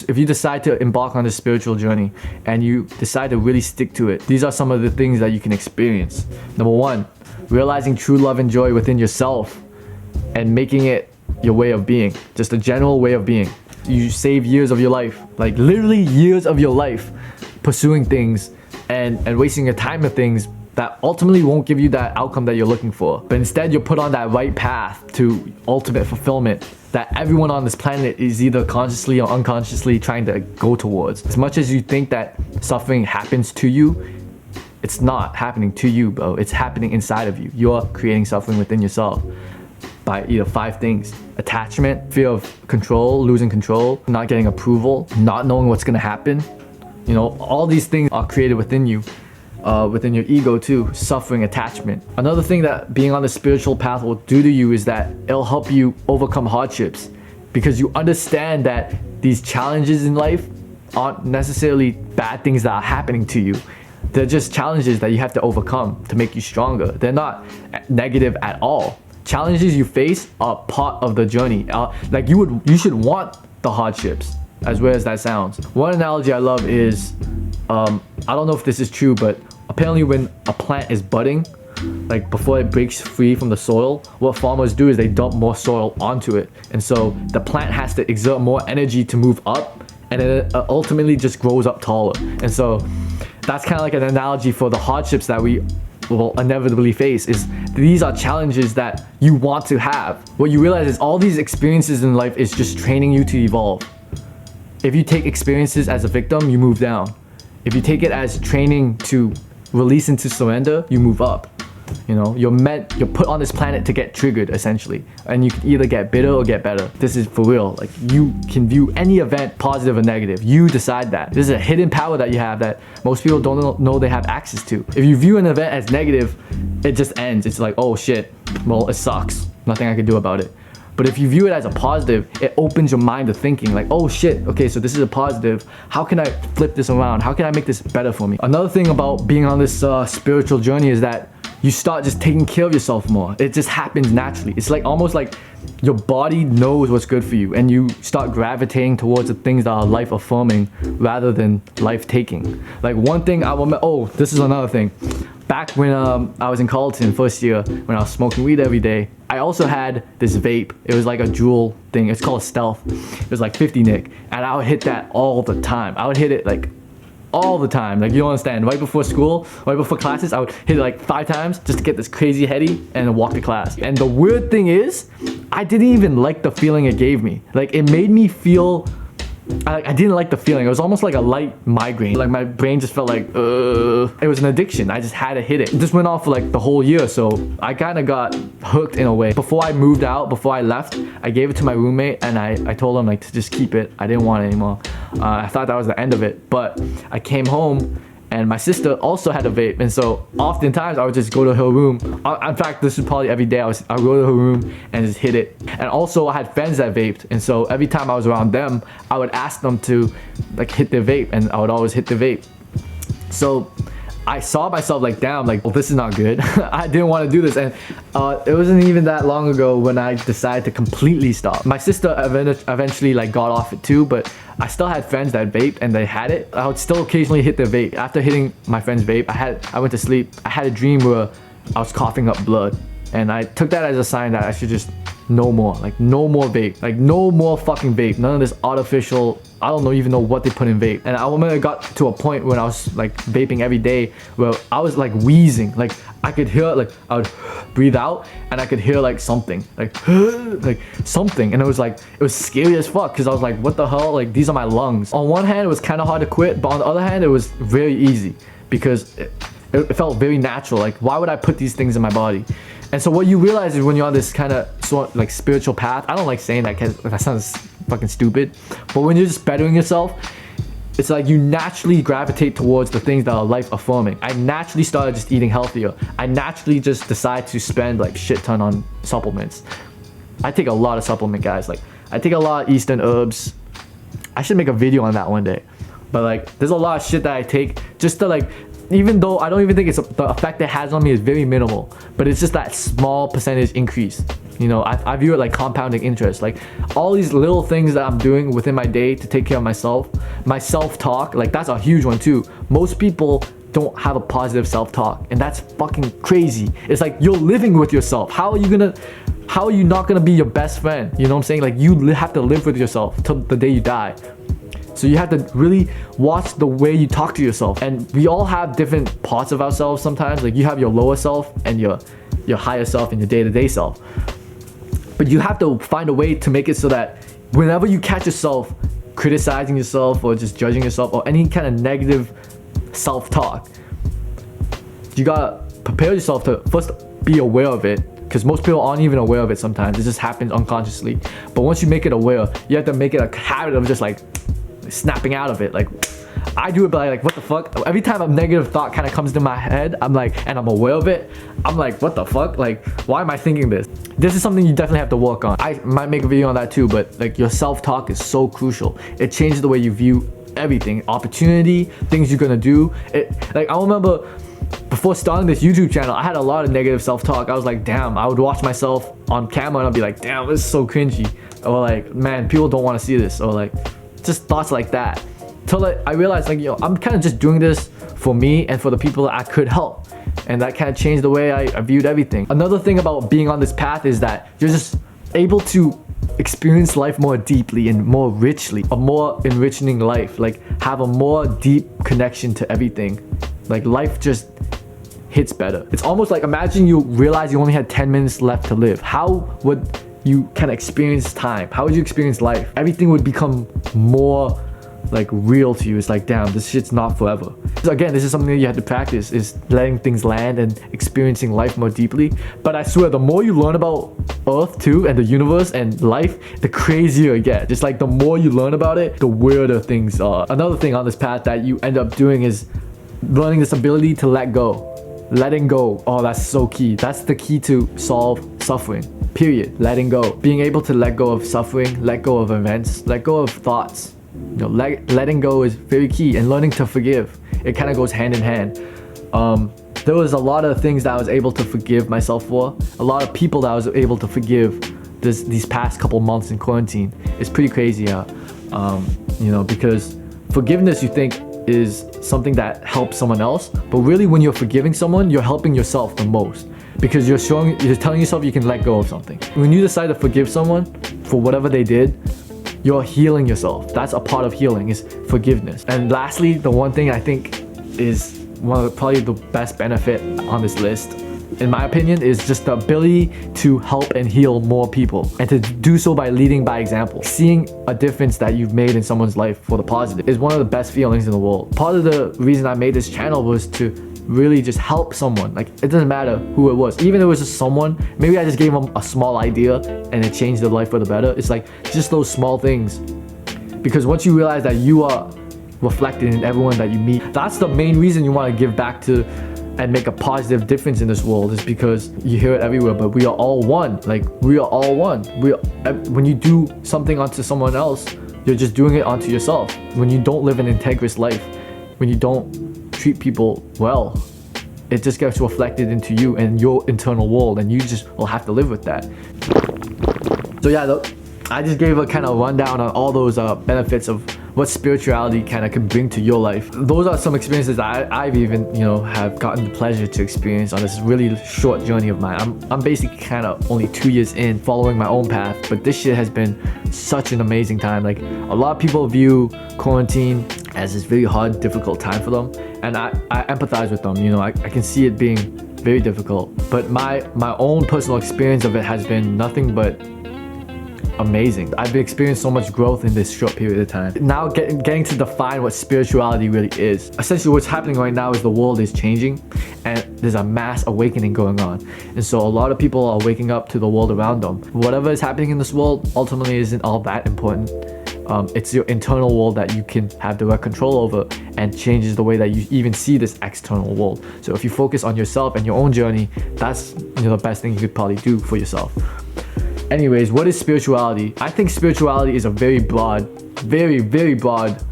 If you decide to embark on this spiritual journey and you decide to really stick to it, these are some of the things that you can experience. Number one, realizing true love and joy within yourself and making it your way of being, just a general way of being. You save years of your life, like literally years of your life, pursuing things and wasting your time with things that ultimately won't give you that outcome that you're looking for. But instead, you're put on that right path to ultimate fulfillment that everyone on this planet is either consciously or unconsciously trying to go towards. As much as you think that suffering happens to you, it's not happening to you, bro. It's happening inside of you. You're creating suffering within yourself by either 5 things: attachment, fear of control, losing control, not getting approval, not knowing what's gonna happen. You know, all these things are created within you. Within your ego too, suffering, attachment. Another thing that being on the spiritual path will do to you is that it'll help you overcome hardships, because you understand that these challenges in life aren't necessarily bad things that are happening to you. They're just challenges that you have to overcome to make you stronger. They're not negative at all. Challenges you face are part of the journey. Like you should want the hardships, as weird as that sounds. One analogy I love is, I don't know if this is true, but apparently when a plant is budding, like before it breaks free from the soil, what farmers do is they dump more soil onto it. And so the plant has to exert more energy to move up, and it ultimately just grows up taller. And so that's kind of like an analogy for the hardships that we will inevitably face. Is these are challenges that you want to have. What you realize is all these experiences in life is just training you to evolve. If you take experiences as a victim, you move down. If you take it as training to release into surrender, you move up. You know, you're put on this planet to get triggered, essentially. And you can either get bitter or get better. This is for real. Like, you can view any event positive or negative. You decide that. This is a hidden power that you have that most people don't know they have access to. If you view an event as negative, it just ends. It's like, oh shit, well, it sucks. Nothing I can do about it. But if you view it as a positive, it opens your mind to thinking like, oh shit, okay, so this is a positive. How can I flip this around? How can I make this better for me? Another thing about being on this spiritual journey is that you start just taking care of yourself more. It just happens naturally. It's like almost like your body knows what's good for you, and you start gravitating towards the things that are life affirming rather than life taking. Like one thing this is another thing. Back when I was in Carleton first year, when I was smoking weed every day, I also had this vape. It was like a Juul thing. It's called Stealth. It was like 50 Nick, and I would hit that all the time. I would hit it like all the time. Like, you don't understand. Right before school, right before classes, I would hit it like 5 times just to get this crazy heady and then walk to class. And the weird thing is, I didn't even like the feeling it gave me. Like, it made me feel, I didn't like the feeling. It was almost like a light migraine. Like, my brain just felt like, it was an addiction. I just had to hit it. It just went on for like the whole year, so I kind of got hooked in a way. Before I moved out, before I left, I gave it to my roommate, and I told him like to just keep it. I didn't want it anymore. I thought that was the end of it, but I came home and my sister also had a vape, and so oftentimes I would just go to her room. In fact, this is probably every day. I would go to her room and just hit it. And also I had friends that vaped, and so every time I was around them, I would ask them to like hit their vape, and I would always hit the vape. So I saw myself like, damn, like, well, this is not good. I didn't want to do this, and it wasn't even that long ago when I decided to completely stop. My sister eventually like got off it too, but I still had friends that vaped and they had it. I would still occasionally hit their vape. After hitting my friend's vape, I went to sleep. I had a dream where I was coughing up blood, and I took that as a sign that I should just no more. Like, no more vape. Like, no more fucking vape. None of this artificial, I don't even know what they put in vape. And I remember it got to a point when I was like vaping every day where I was like wheezing. Like, I could hear, like, I would breathe out and I could hear like something, like something. And it was scary as fuck, because I was like, what the hell? Like, these are my lungs. On one hand, it was kind of hard to quit, but on the other hand, it was very easy because it felt very natural. Like, why would I put these things in my body? And so what you realize is when you're on this kind of like spiritual path, I don't like saying that because that sounds fucking stupid, but when you're just bettering yourself, it's like you naturally gravitate towards the things that are life affirming. I naturally started just eating healthier. I naturally just decide to spend like shit ton on supplements. I take a lot of supplement, guys. Like, I take a lot of Eastern herbs. I should make a video on that one day. But like, there's a lot of shit that I take just to like even though I don't even think the effect it has on me is very minimal, but it's just that small percentage increase. You know, I view it like compounding interest. Like all these little things that I'm doing within my day to take care of myself, my self-talk, like that's a huge one too. Most people don't have a positive self-talk, and that's fucking crazy. It's like you're living with yourself. How are you not gonna be your best friend? You know what I'm saying? Like you have to live with yourself till the day you die. So you have to really watch the way you talk to yourself. And we all have different parts of ourselves sometimes. Like you have your lower self and your higher self and your day-to-day self. But you have to find a way to make it so that whenever you catch yourself criticizing yourself or just judging yourself or any kind of negative self-talk, you gotta prepare yourself to first be aware of it, because most people aren't even aware of it sometimes. It just happens unconsciously. But once you make it aware, you have to make it a habit of just like snapping out of it. Like I do it by like, what the fuck? Every time a negative thought kind of comes to my head, I'm like, and I'm aware of it, I'm like, what the fuck? Like, why am I thinking this? This is something you definitely have to work on. I might make a video on that too, but like your self-talk is so crucial. It changes the way you view everything, opportunity, things you're gonna do. Like I remember before starting this YouTube channel, I had a lot of negative self-talk. I was like, damn, I would watch myself on camera and I'd be like, damn, this is so cringy. Or like, man, people don't want to see this. Or like, just thoughts like that. Till like, I realized like, I'm kind of just doing this for me and for the people that I could help. And that kind of changed the way I viewed everything. Another thing about being on this path is that you're just able to experience life more deeply and more richly. A more enriching life. Like have a more deep connection to everything. Like life just hits better. It's almost like, imagine you realize you only had 10 minutes left to live. How would you kind of experience time? How would you experience life? Everything would become more like real to you. It's like, damn, this shit's not forever. So again, this is something that you have to practice, is letting things land and experiencing life more deeply. But I swear, the more you learn about Earth too, and the universe and life, the crazier it gets. Just like the more you learn about it, the weirder things are. Another thing on this path that you end up doing is learning this ability to let go. Letting go. Oh, that's so key. That's the key to solve suffering. Period. Letting go. Being able to let go of suffering, let go of events, let go of thoughts. Letting go is very key, and learning to forgive. It kind of goes hand in hand. There was a lot of things that I was able to forgive myself for. A lot of people that I was able to forgive these past couple months in quarantine. It's pretty crazy, because forgiveness, you think, is something that helps someone else, but really when you're forgiving someone, you're helping yourself the most, because you're telling yourself you can let go of something. When you decide to forgive someone for whatever they did, you're healing yourself. That's a part of healing, is forgiveness. And lastly, the one thing I think is one of probably the best benefit on this list, in my opinion, is just the ability to help and heal more people, and to do so by leading by example. Seeing a difference that you've made in someone's life for the positive is one of the best feelings in the world. Part of the reason I made this channel was to really just help someone. Like, it doesn't matter who it was. Even if it was just someone, maybe I just gave them a small idea and it changed their life for the better. It's like just those small things. Because once you realize that you are reflected in everyone that you meet, that's the main reason you want to give back to and make a positive difference in this world, is because you hear it everywhere, but we are all one. Like, we are all one. When you do something onto someone else, you're just doing it onto yourself. When you don't live an integrous life, when you don't treat people well, it just gets reflected into you and your internal world, and you just will have to live with that. So yeah, I just gave a kind of rundown on all those benefits of what spirituality kind of can bring to your life. Those are some experiences that I've even, have gotten the pleasure to experience on this really short journey of mine. I'm basically kind of only 2 years in, following my own path, but this shit has been such an amazing time. Like, a lot of people view quarantine as this really hard, difficult time for them, and I empathize with them. I can see it being very difficult, but my own personal experience of it has been nothing but amazing. I've experienced so much growth in this short period of time. Now getting to define what spirituality really is. Essentially, what's happening right now is the world is changing, and there's a mass awakening going on. And so a lot of people are waking up to the world around them. Whatever is happening in this world ultimately isn't all that important. It's your internal world that you can have direct control over, and changes the way that you even see this external world. So if you focus on yourself and your own journey, that's the best thing you could probably do for yourself. Anyways, what is spirituality? I think spirituality is a very broad, very, very broad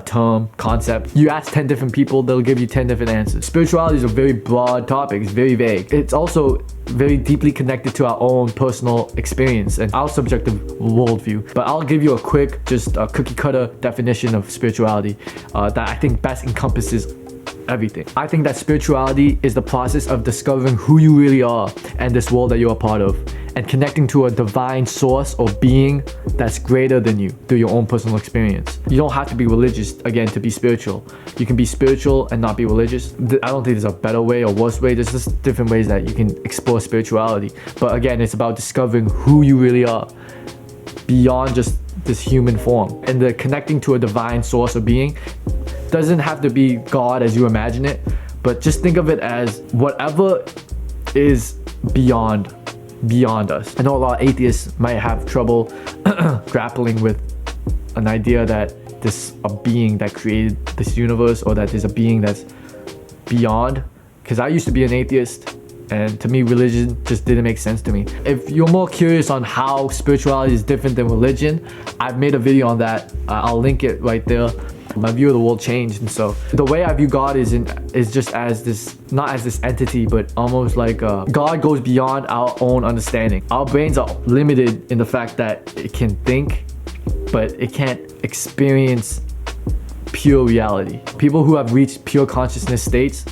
term, concept. You ask 10 different people, they'll give you 10 different answers. Spirituality is a very broad topic. It's very vague. It's also very deeply connected to our own personal experience and our subjective worldview. But I'll give you a quick, just a cookie cutter definition of spirituality that I think best encompasses everything. I think that spirituality is the process of discovering who you really are and this world that you're a part of, and connecting to a divine source or being that's greater than you through your own personal experience. You don't have to be religious, again, to be spiritual. You can be spiritual and not be religious. I don't think there's a better way or worse way. There's just different ways that you can explore spirituality. But again, it's about discovering who you really are beyond just this human form. And the connecting to a divine source or being doesn't have to be God as you imagine it, but just think of it as whatever is beyond us. I know a lot of atheists might have trouble grappling with an idea that there's a being that created this universe, or that there's a being that's beyond. Because I used to be an atheist, and to me religion just didn't make sense to me. If you're more curious on how spirituality is different than religion, I've made a video on that. I'll link it right there. My view of the world changed, and so the way I view God is just as this, not as this entity, but almost like God goes beyond our own understanding. Our brains are limited in the fact that it can think, but it can't experience pure reality. People who have reached pure consciousness states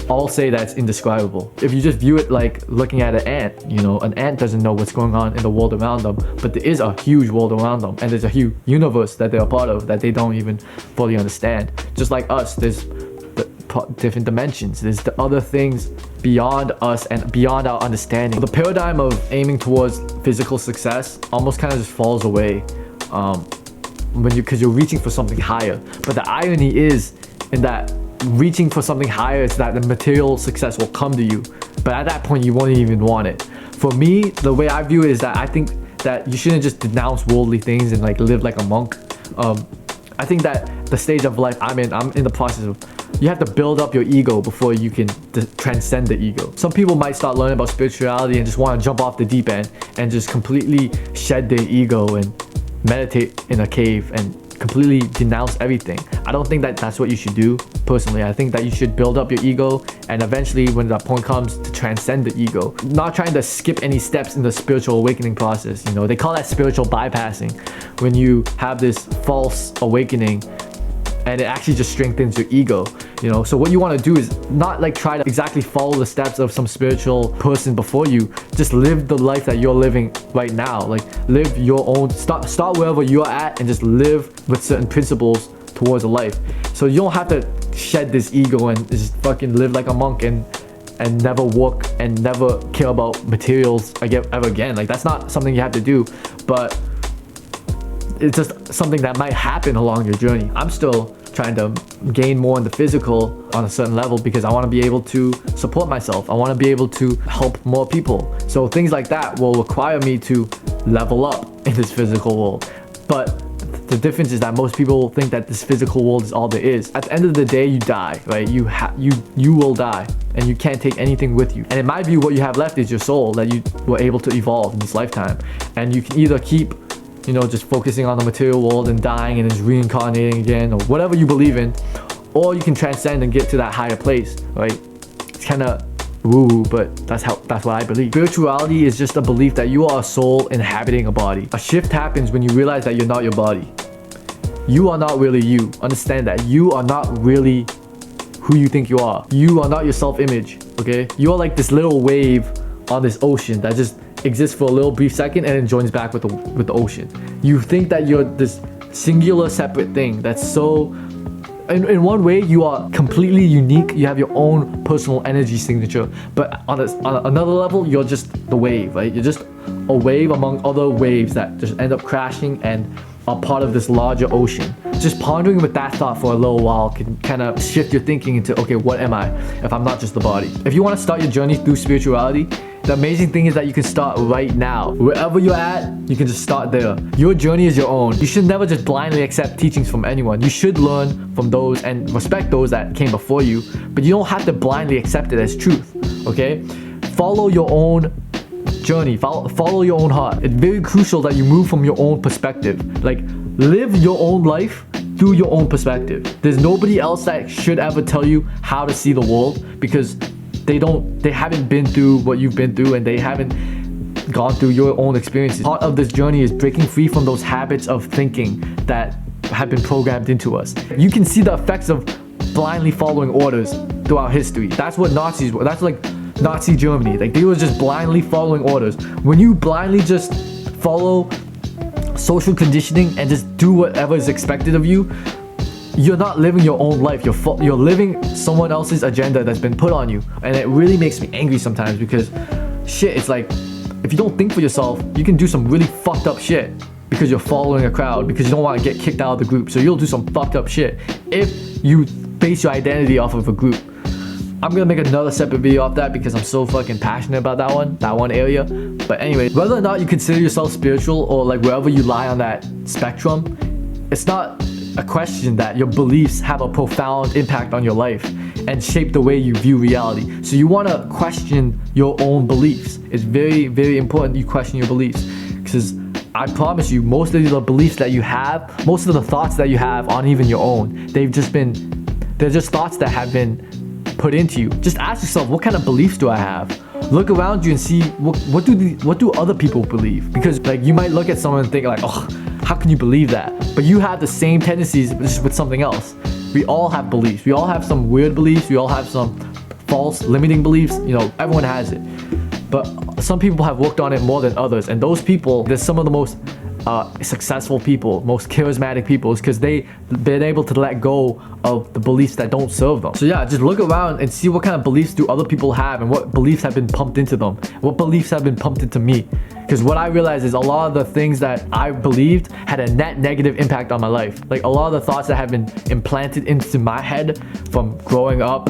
all say that's indescribable. If you just view it like looking at an ant, an ant doesn't know what's going on in the world around them, but there is a huge world around them, and there's a huge universe that they're a part of that they don't even fully understand. Just like us, there's different dimensions. There's the other things beyond us and beyond our understanding. The paradigm of aiming towards physical success almost kind of just falls away because you're reaching for something higher. But the irony is in that reaching for something higher is that the material success will come to you, but at that point you won't even want it. For me, the way I view it is that I think that you shouldn't just denounce worldly things and like live like a monk. I think that the stage of life I'm in the process of, you have to build up your ego before you can transcend the ego. Some people might start learning about spirituality and just want to jump off the deep end and just completely shed their ego and meditate in a cave and completely denounce everything. I don't think that that's what you should do. Personally, I think that you should build up your ego, and eventually when that point comes, to transcend the ego. Not trying to skip any steps in the spiritual awakening process. They call that spiritual bypassing, when you have this false awakening and it actually just strengthens your ego. So what you want to do is not like try to exactly follow the steps of some spiritual person before you. Just live the life that you're living right now. Like live your own, start wherever you're at and just live with certain principles towards a life. So you don't have to shed this ego and just fucking live like a monk and never work and never care about materials ever again. Like that's not something you have to do, but it's just something that might happen along your journey. I'm still trying to gain more in the physical on a certain level because I want to be able to support myself. I want to be able to help more people. So things like that will require me to level up in this physical world. But the difference is that most people think that this physical world is all there is. At the end of the day, you die, right? You will die, and you can't take anything with you. And in my view, what you have left is your soul that you were able to evolve in this lifetime. And you can either keep just focusing on the material world and dying and just reincarnating again, or whatever you believe in, or you can transcend and get to that higher place, right? It's kind of woo-woo, but that's what I believe. Spirituality is just a belief that you are a soul inhabiting a body. A shift happens when you realize that you're not your body. You are not really you. Understand that. You are not really who you think you are. You are not your self-image, okay? You are like this little wave on this ocean that just exists for a little brief second and then joins back with the ocean. You think that you're this singular separate thing that's so, in one way you are completely unique. You have your own personal energy signature, but on another level you're just the wave, right? You're just a wave among other waves that just end up crashing and are part of this larger ocean. Just pondering with that thought for a little while can kind of shift your thinking into, okay, what am I if I'm not just the body? If you want to start your journey through spirituality, the amazing thing is that you can start right now. Wherever you're at, you can just start there. Your journey is your own. You should never just blindly accept teachings from anyone. You should learn from those and respect those that came before you, but you don't have to blindly accept it as truth, okay? Follow your own journey, follow your own heart. It's very crucial that you move from your own perspective. Like, live your own life through your own perspective. There's nobody else that should ever tell you how to see the world, because they haven't been through what you've been through, and they haven't gone through your own experiences. Part of this journey is breaking free from those habits of thinking that have been programmed into us. You can see the effects of blindly following orders throughout history. That's what Nazis were. That's like Nazi Germany. Like, they were just blindly following orders. When you blindly just follow social conditioning and just do whatever is expected of you, you're not living your own life. You're living someone else's agenda that's been put on you. And it really makes me angry sometimes, because shit, it's like, if you don't think for yourself, you can do some really fucked up shit because you're following a crowd, because you don't want to get kicked out of the group. So you'll do some fucked up shit if you base your identity off of a group. I'm gonna make another separate video off that, because I'm so fucking passionate about that one area. But anyway, whether or not you consider yourself spiritual, or like wherever you lie on that spectrum, it's not a question that your beliefs have a profound impact on your life and shape the way you view reality. So you want to question your own beliefs. It's very, very important you question your beliefs, because I promise you, most of the beliefs that you have, most of the thoughts that you have aren't even your own. They're just thoughts that have been put into you. Just ask yourself, what kind of beliefs do I have? Look around you and see what do other people believe? Because like, you might look at someone and think like, oh, how can you believe that? But you have the same tendencies, just with something else. We all have beliefs. We all have some weird beliefs. We all have some false limiting beliefs. You know, everyone has it. But some people have worked on it more than others, and those people, they're some of the most successful people, most charismatic people, is because they've been able to let go of the beliefs that don't serve them. So yeah, just look around and see what kind of beliefs do other people have, and what beliefs have been pumped into them, what beliefs have been pumped into me. Because what I realized is a lot of the things that I believed had a net negative impact on my life. Like, a lot of the thoughts that have been implanted into my head from growing up,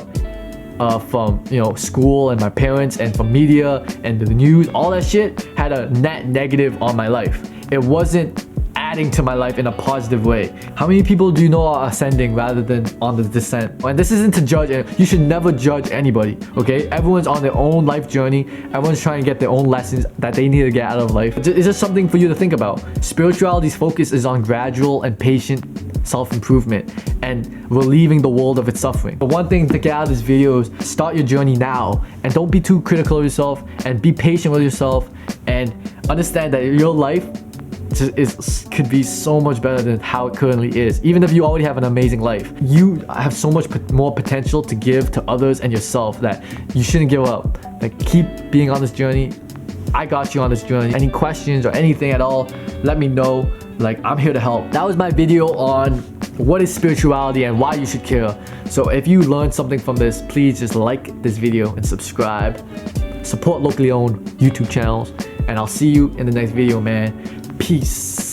from, you know, school and my parents, and from media and the news, all that shit had a net negative on my life. It wasn't adding to my life in a positive way. How many people do you know are ascending rather than on the descent? And this isn't to judge, and you should never judge anybody, okay? Everyone's on their own life journey. Everyone's trying to get their own lessons that they need to get out of life. It's just something for you to think about. Spirituality's focus is on gradual and patient self-improvement and relieving the world of its suffering. The one thing to get out of this video is start your journey now, and don't be too critical of yourself, and be patient with yourself, and understand that your life could be so much better than how it currently is. Even if you already have an amazing life, you have so much more potential to give to others and yourself that you shouldn't give up. Like, keep being on this journey. I got you on this journey. Any questions or anything at all, let me know. Like, I'm here to help. That was my video on what is spirituality and why you should care. So if you learned something from this, please just like this video and subscribe. Support locally owned YouTube channels, and I'll see you in the next video, man. Peace.